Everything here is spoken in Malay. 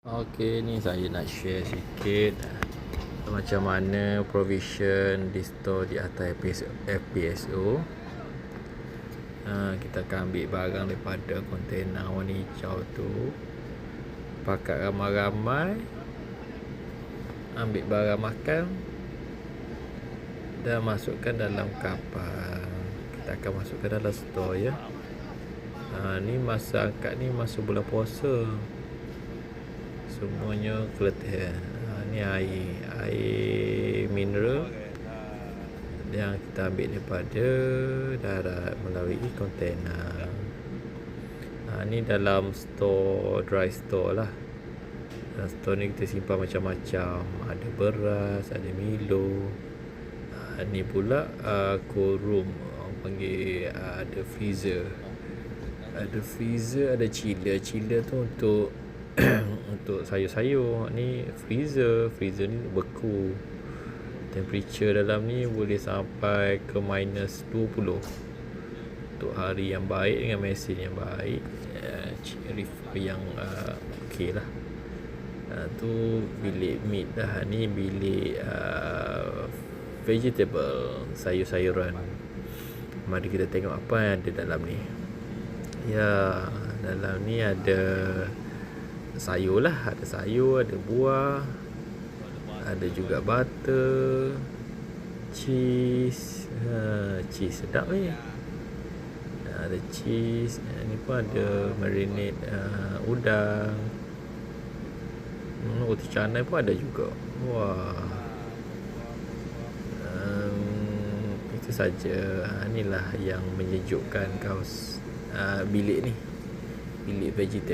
Okey, ni saya nak share sikit macam mana provision di store di atas FPSO. Kita akan ambil barang daripada kontena warna hijau tu, pakat ramai-ramai, ambil barang makan dan masukkan dalam kapal. Kita akan masukkan dalam store, ya. Ni masa angkat ni masa bulan puasa, semuanya keletihan. Ni air mineral yang kita ambil daripada darat melalui kontena. Ni dalam store, dry store lah. Dalam store ni kita simpan macam-macam, ada beras, ada Milo. Ni pula cold room, orang panggil, ada freezer. Ada freezer, ada chiller. Chiller tu untuk untuk sayur-sayur. Ni freezer ni beku. Temperature dalam ni boleh sampai ke minus 20 untuk hari yang baik dengan mesin yang baik, yang okey lah. Tu bilik meat dah. Ni bilik vegetable, sayur-sayuran. Mari kita tengok apa yang ada dalam ni. Ya, dalam ni ada sayur lah, ada sayur, ada buah, ada juga butter, cheese. Cheese sedap ni. Ada cheese. Ni pun ada marinade udang. Roti canai pun ada juga. Wah. Itu saja. Inilah yang menyejukkan bilik ni. Bilik vegetable.